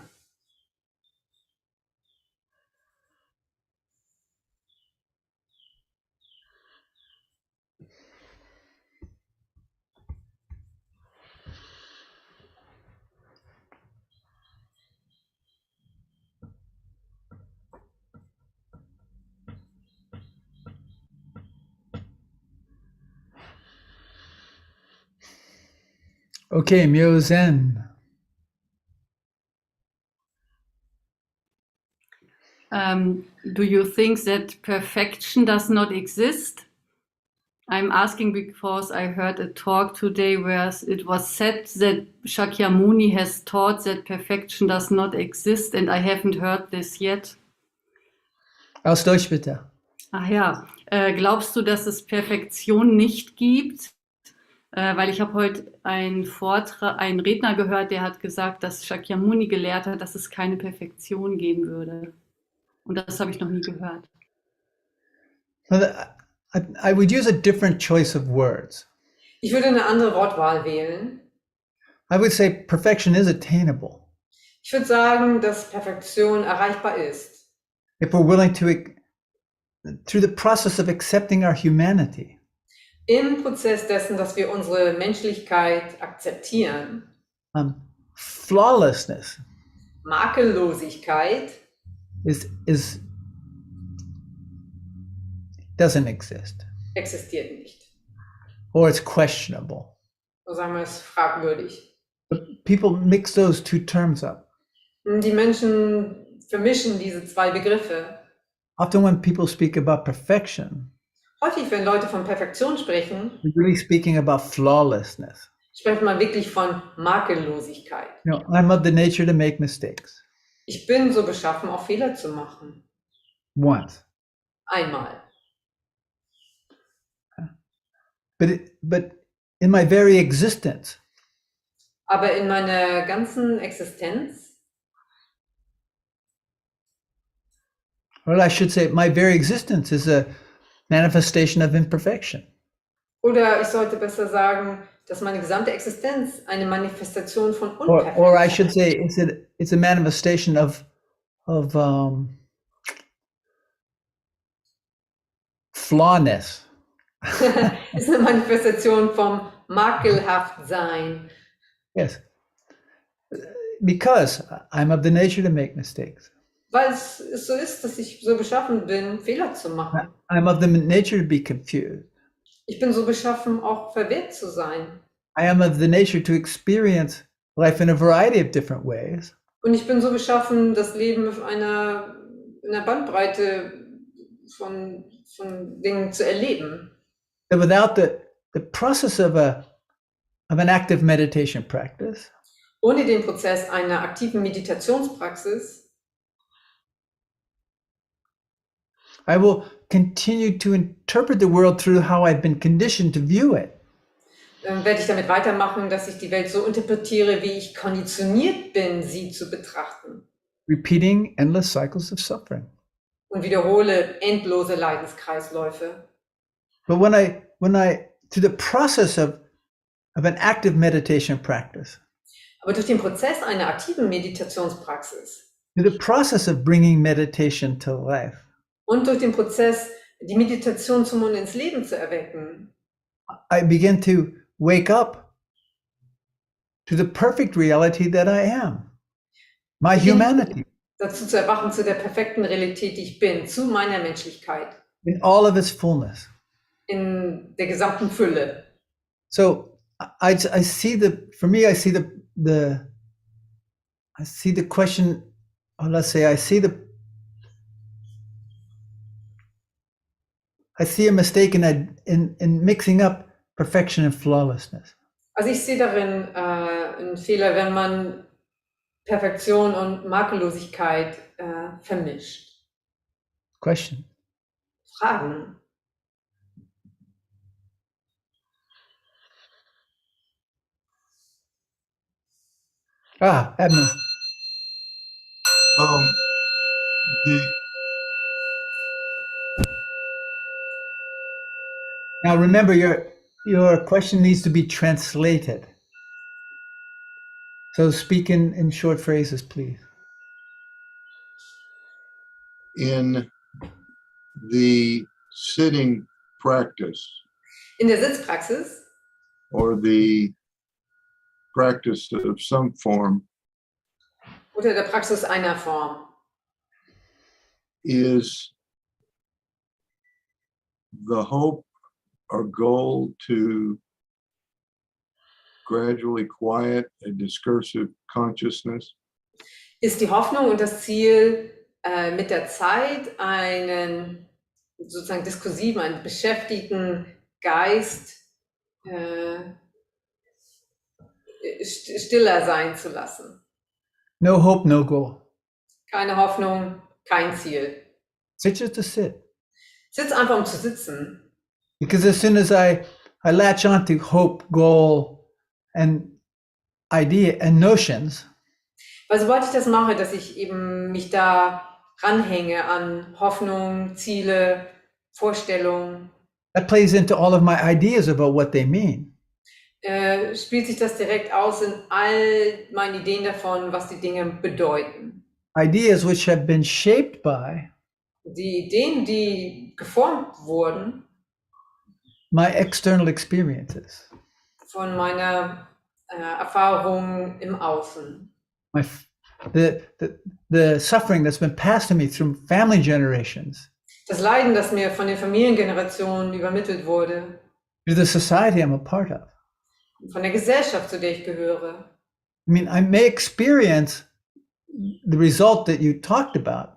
Okay, Myo Zen. Do you think that perfection does not exist? I'm asking because I heard a talk today where it was said that Shakyamuni has taught that perfection does not exist, and I haven't heard this yet. Aus Deutsch bitte. Ach ja, glaubst du, dass es Perfektion nicht gibt? Weil ich habe heute einen Redner gehört, der hat gesagt, dass Shakyamuni gelehrt hat, dass es keine Perfektion geben würde. Und das habe ich noch nie gehört. Well, I would use a different choice of words. Ich würde eine andere Wortwahl wählen. I would say perfection is attainable Ich würde sagen, dass Perfektion erreichbar ist, if we're willing to, through the process of accepting our humanity. im Prozess dessen, dass wir unsere Menschlichkeit akzeptieren. Flawlessness Makellosigkeit doesn't exist, existiert nicht. or it's questionable. So sagen wir es fragwürdig. But people mix those two terms up. Die Menschen vermischen diese zwei Begriffe. Often when people speak about perfection, Häufig, wenn Leute von Perfektion sprechen, they're really speaking about flawlessness. spricht man wirklich von Makellosigkeit. You know, I'm of the nature to make mistakes. Ich bin so beschaffen, auch Fehler zu machen. Once. Einmal. But in my very existence, Aber in meiner ganzen Existenz, well, I should say my very existence is a manifestation of imperfection. oder ich sollte besser sagen, dass meine gesamte Existenz eine Manifestation von Unperfektheit Or I should say it's a manifestation of flawness. ist eine Manifestation vom Makelhaftsein. Yes. Because I'm of the nature to make mistakes. Weil es so ist, dass ich so beschaffen bin, Fehler zu machen. I'm of the nature to be confused. Ich bin so beschaffen, auch verwirrt zu sein. I am of the nature to experience life in a variety of different ways. Und ich bin so beschaffen, das Leben auf einer Bandbreite von Dingen zu erleben. That without the process of an active meditation practice, Ohne den Prozess einer aktiven Meditationspraxis I will continue to interpret the world through how I've been conditioned to view it. werde ich damit weitermachen, dass ich die Welt so interpretiere, wie ich konditioniert bin, sie zu betrachten. Repeating endless cycles of suffering. Und wiederhole endlose Leidenskreisläufe. But when I through the process of an active meditation practice, Aber durch den Prozess einer aktiven Meditationspraxis through the process of bringing meditation to life, und durch den Prozess, die Meditation zum Mund ins Leben zu erwecken, I begin to wake up to the perfect reality that I am, my humanity, dazu zu erwachen, zu der perfekten Realität, die ich bin, zu meiner Menschlichkeit, in all of its fullness. in der gesamten Fülle. So I see for me, I see the question, or let's say I see a mistake in mixing up perfection and flawlessness. Also ich sehe darin einen Fehler, wenn man Perfektion und Makellosigkeit vermischt. Question. Fragen. Abner. Now remember, your question needs to be translated. So speak in short phrases, please. In the sitting practice In der Sitzpraxis or the practice of some form oder der Praxis einer Form is the hope or goal to gradually quiet a discursive consciousness. ist die Hoffnung und das Ziel, mit der Zeit einen sozusagen diskursiven, einen beschäftigten Geist stiller sein zu lassen. No hope, no goal. Keine Hoffnung, kein Ziel. Sit just to sit. Sitz einfach, um zu sitzen. Because as soon as I latch on to hope, goal, and idea and notions, Weil sobald ich das mache, dass ich eben mich da ranhänge an Hoffnung, Ziele, Vorstellungen, that plays into all of my ideas about what they mean. spielt sich das direkt aus in all meinen Ideen davon, was die Dinge bedeuten. Ideas which have been shaped by Die Ideen, die geformt wurden my external experiences, von meiner Erfahrung im Außen. the suffering that's been passed to me through family generations, Das Leiden, das mir von den Familiengenerationen übermittelt wurde, through the society I'm a part of. von der Gesellschaft, zu der ich gehöre. I mean, I may experience the result that you talked about,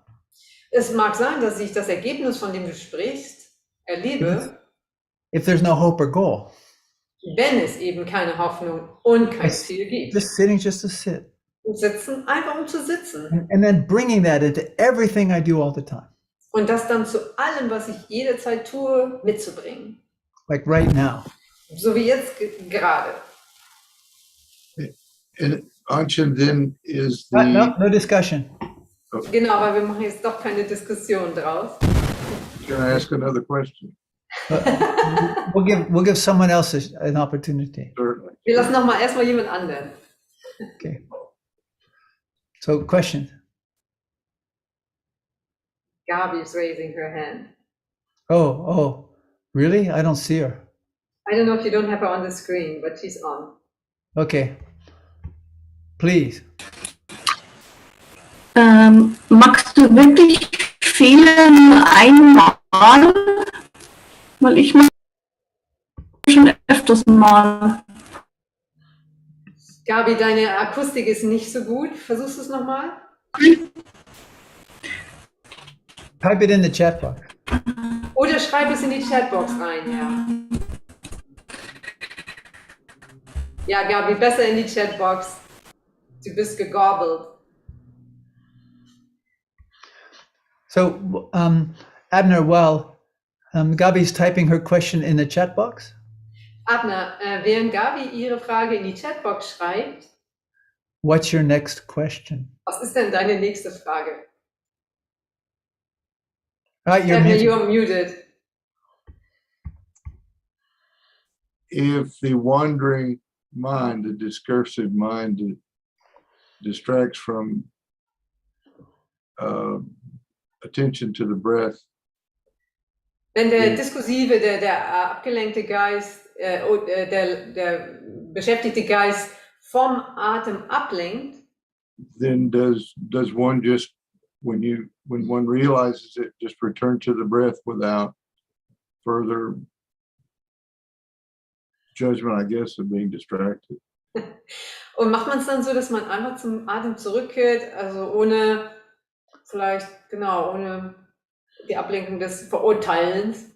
Es mag sein, dass ich das Ergebnis, von dem du sprichst, erlebe, if there's no hope or goal. wenn es eben keine Hoffnung und kein Ziel gibt. Just sitting just to sit. Und sitzen, einfach um zu sitzen. And then bringing that into everything I do all the time. Und das dann zu allem, was ich jederzeit tue, mitzubringen. Like right now. So wie jetzt gerade. And Anshin then is No discussion. Genau, aber wir machen jetzt doch keine Diskussion draus. Can I ask another question? We'll give someone else an opportunity. Certainly. Wir lassen noch mal erstmal jemand anderen. Okay. So, question. Gabi is raising her hand. Oh, really? I don't see her. I don't know if you don't have her on the screen, but she's on. Okay. Please. Magst du wirklich Fehler nur einmal? Weil ich mache schon öfters mal. Gabi, deine Akustik ist nicht so gut. Versuchst du es nochmal? Type it in the chat box. Oder schreib es in die Chatbox rein, ja. Ja, Gabi, besser in die Chatbox. Du bist gegobbelt. So, Abner, while Gabi's typing her question in the chat box, Abner, während Gabi ihre Frage in die Chatbox schreibt, what's your next question? was ist denn deine nächste Frage? Right, you're Abner, muted. you are muted. If the wandering mind, the discursive mind distracts from attention to the breath. Wenn der diskursive, der abgelenkte Geist, der beschäftigte Geist vom Atem ablenkt, Then does one just when one realizes it, just return to the breath without further judgment, I guess, of being distracted? und macht man es dann so, dass man einfach zum Atem zurückkehrt, also ohne vielleicht, genau, ohne die Ablenkung des Verurteilens?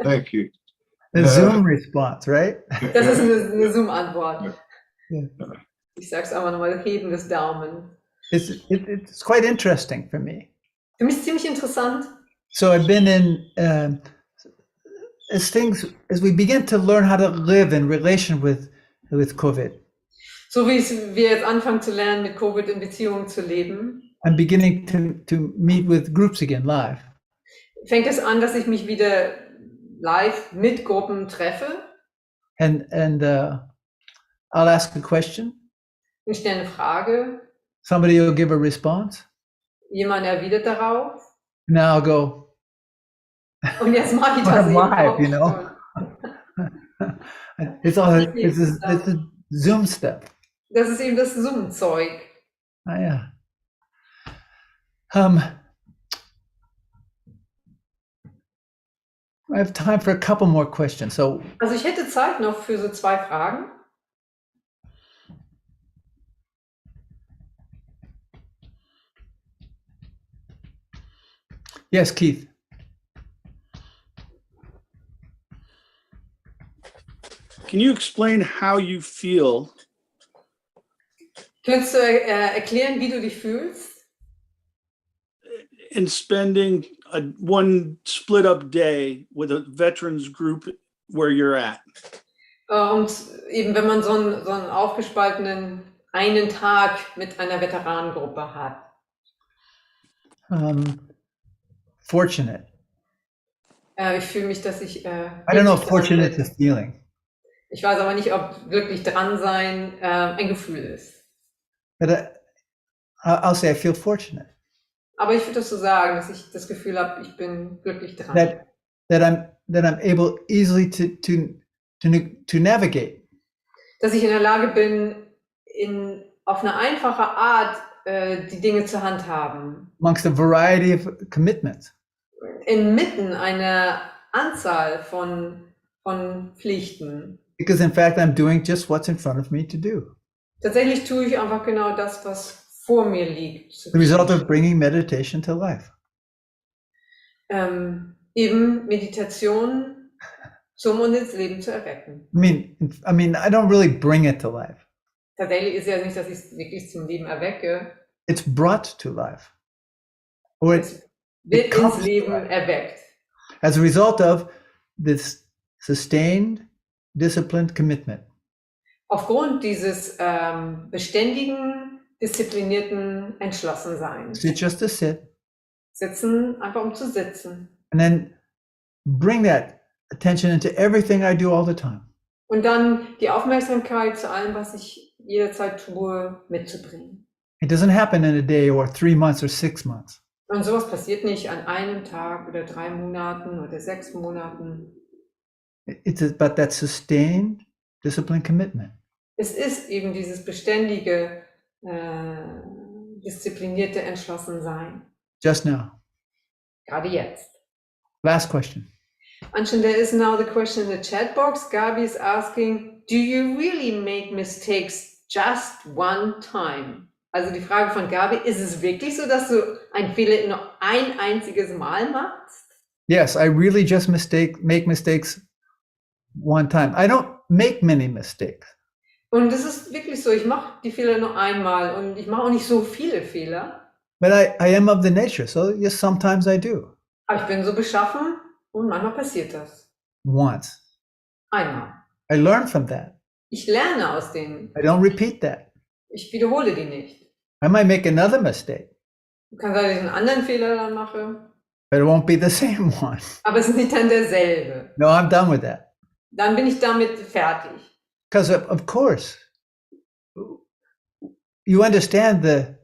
Thank you. The Zoom response, right? Das ist eine Zoom-Antwort. Yeah. Ich sag's einfach nochmal, Heben des Daumen. It's quite interesting for me. Für mich ziemlich interessant. So I've been in as we begin to learn how to live in relation with COVID. So wie wir jetzt anfangen zu lernen, mit Covid in Beziehung zu leben, I'm beginning to meet with groups again live. fängt es an, dass ich mich wieder live mit Gruppen treffe And I'll ask a question. und stelle eine Frage. Somebody will give a response. Jemand erwidert darauf. And now I'll go, Und jetzt mache ich das I'm eben live, auch you know. schon. It's a Zoom step. Das ist eben das Zoom-Zeug. Oh, yeah. I have time for a couple more questions. So Also ich hätte Zeit noch für so 2 Fragen. Yes, Keith. Can you explain how you feel Könntest du erklären, wie du dich fühlst? in spending one split up day with a veterans group where you're at? Und eben, wenn man so einen aufgespaltenen einen Tag mit einer Veteranengruppe hat. Fortunate. Ich fühle mich, dass ich. I don't know if fortunate is a feeling. Ich weiß aber nicht, ob wirklich dran sein ein Gefühl ist. But I'll say I feel fortunate. Aber ich würde das so sagen, dass ich das Gefühl habe, ich bin glücklich dran. That I'm able easily to navigate. Dass ich in der Lage bin, auf eine einfache Art die Dinge zu handhaben. Amongst a variety of commitments. Inmitten einer Anzahl von Pflichten. Because in fact, I'm doing just what's in front of me to do. Tatsächlich tue ich einfach genau das, was vor mir liegt. The result of bringing meditation to life. Eben Meditation zum und ins Leben zu erwecken. I mean, I don't really bring it to life. Tatsächlich ist ja nicht, dass ich es wirklich zum Leben erwecke. It's brought to life. Or Es wird ins Leben erweckt. as a result of this sustained, disciplined commitment. Aufgrund dieses beständigen, disziplinierten Entschlossenseins. It's just to sit Sitzen, einfach um zu sitzen. and then bring that attention into everything I do all the time. Und dann die Aufmerksamkeit zu allem, was ich jederzeit tue, mitzubringen. It doesn't happen in a day or 3 months or 6 months. Und sowas passiert nicht an einem Tag oder 3 Monaten oder 6 Monaten. It's about that sustained, disciplined commitment. Es ist eben dieses beständige, disziplinierte Entschlossensein. Just now. Gerade jetzt. Last question. Anshin, there is now the question in the chat box. Gabi is asking, do you really make mistakes just one time? Also die Frage von Gabi, ist es wirklich so, dass du einen Fehler nur ein einziges Mal machst? Yes, I really just make mistakes one time. I don't make many mistakes. Und es ist wirklich so, ich mache die Fehler nur einmal und ich mache auch nicht so viele Fehler. But I am of the nature, so yes, sometimes I do. Aber ich bin so beschaffen und manchmal passiert das. Once. Einmal. I learn from that. Ich lerne aus denen. I don't repeat that. Ich wiederhole die nicht. I might make another mistake, Kann sein, dass ich einen anderen Fehler dann mache, but it won't be the same one. aber es ist nicht dann derselbe. No, I'm done with that. Dann bin ich damit fertig. Because of course, you understand the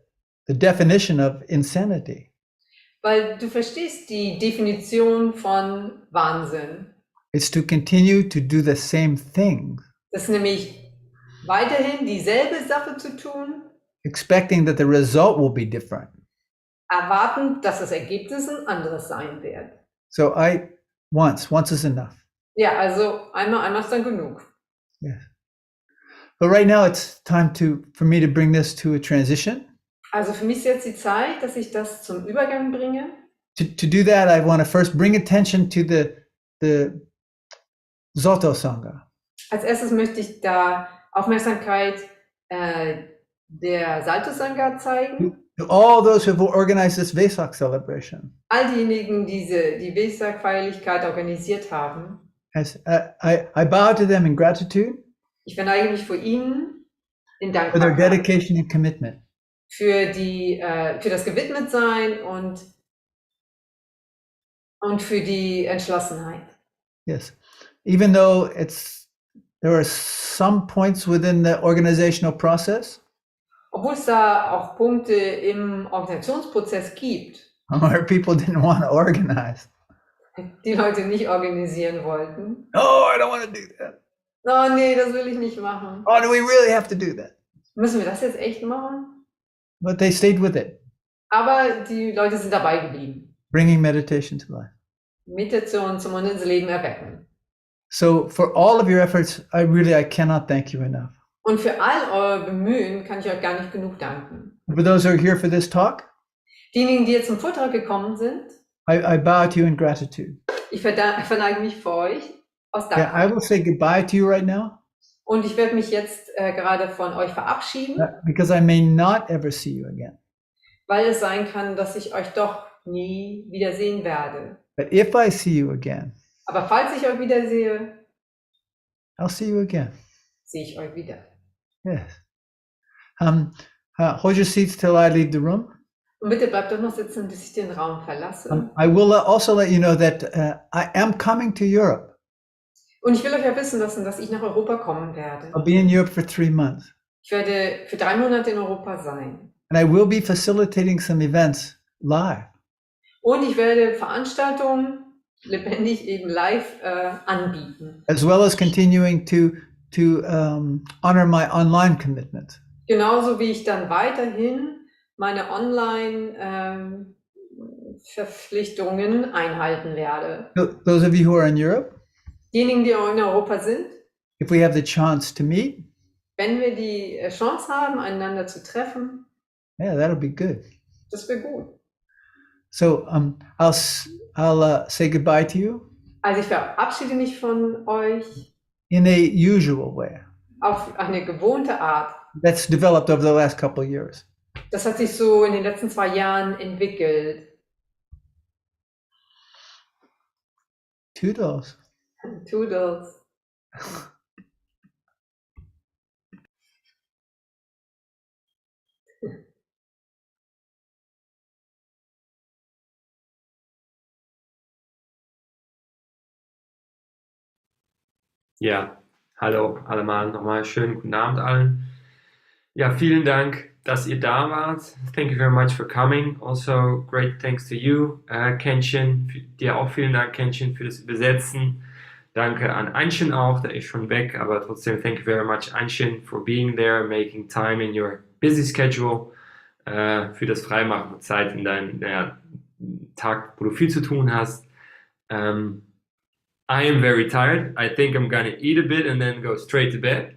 definition of insanity. Weil du verstehst die Definition von Wahnsinn. It's to continue to do the same thing, Das ist nämlich weiterhin dieselbe Sache zu tun, expecting that the result will be different. erwarten, dass das Ergebnis ein anderes sein wird. So once is enough. Ja, also einmal ist dann genug. Yes. But right now it's time for me to bring this to a transition. Also für mich ist jetzt die Zeit, dass ich das zum Übergang bringe. To do that, I want to first bring attention to the Zoto Sangha. Als erstes möchte ich da Aufmerksamkeit der Salto Sangha zeigen. To all those who have organized this Vesak celebration. All diejenigen, die die Vesak-Feierlichkeit organisiert haben. As I bow to them in gratitude Ich verneige mich vor ihnen in for their Dankbarkeit dedication and commitment. für das Gewidmetsein und für die Entschlossenheit. Yes. Even though there are some points within the organizational process Obwohl es da auch Punkte im Organisationsprozess gibt, where people didn't want to organize. die Leute nicht organisieren wollten. Oh, I don't want to do that. Oh nee, das will ich nicht machen. Oh, do we really have to do that? Müssen wir das jetzt echt machen? But they stayed with it, Aber die Leute sind dabei geblieben. bringing meditation to life. Meditation zum und ins Leben erwecken. So for all of your efforts, I cannot thank you enough. Und für all euer Bemühen kann ich euch gar nicht genug danken. For those who are here for this talk, Diejenigen, die jetzt zum Vortrag gekommen sind, I bow to you in gratitude. Ich verneige mich vor euch aus Yeah, I Dankbarkeit. will say goodbye to you right now Und ich werde mich jetzt gerade von euch verabschieden, because I may not ever see you again. weil es sein kann, dass ich euch doch nie wiedersehen werde. But if I see you again, Aber falls ich euch wiedersehe, I'll see you again. sehe ich euch wieder. Yes. Hold your seats till I leave the room. Und bitte bleibt doch noch sitzen, bis ich den Raum verlasse. I will also let you know that I am coming to Europe. Und ich will euch ja wissen lassen, dass ich nach Europa kommen werde. I'll be in Europe for 3 months. Ich werde für 3 Monate in Europa sein. And I will be facilitating some events live. Und ich werde Veranstaltungen lebendig eben live anbieten. As well as continuing to honor my online commitment. Genauso wie ich dann weiterhin meine Online-Verpflichtungen einhalten werde. Those of you who are in Europe, Diejenigen, die in Europa sind, if we have the chance to meet, wenn wir die Chance haben, einander zu treffen, yeah, that'll be good. das wäre gut. So I'll say goodbye to you Also ich verabschiede mich von euch in a usual way auf eine gewohnte Art. that's developed over the last couple of years. Das hat sich so in den letzten 2 Jahren entwickelt. Toodles. Toodles. Ja, hallo allemaal, nochmal schönen guten Abend allen. Ja, vielen Dank, dass ihr da wart. Thank you very much for coming. Also, great thanks to you, Kenshin. Dir auch vielen Dank, Kenshin, für das Übersetzen. Danke an Anshin auch, der ist schon weg, aber trotzdem, thank you very much, Anshin, for being there, making time in your busy schedule, für das Freimachen der Zeit in deinem Tag, wo du viel zu tun hast. I am very tired. I think I'm gonna eat a bit and then go straight to bed.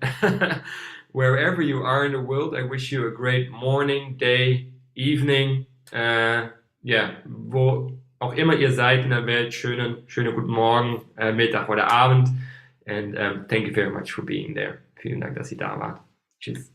Wherever you are in the world, I wish you a great morning, day, evening. Wo auch immer ihr seid in der Welt, schönen guten Morgen, Mittag oder Abend. And thank you very much for being there. Vielen Dank, dass ihr da wart. Tschüss.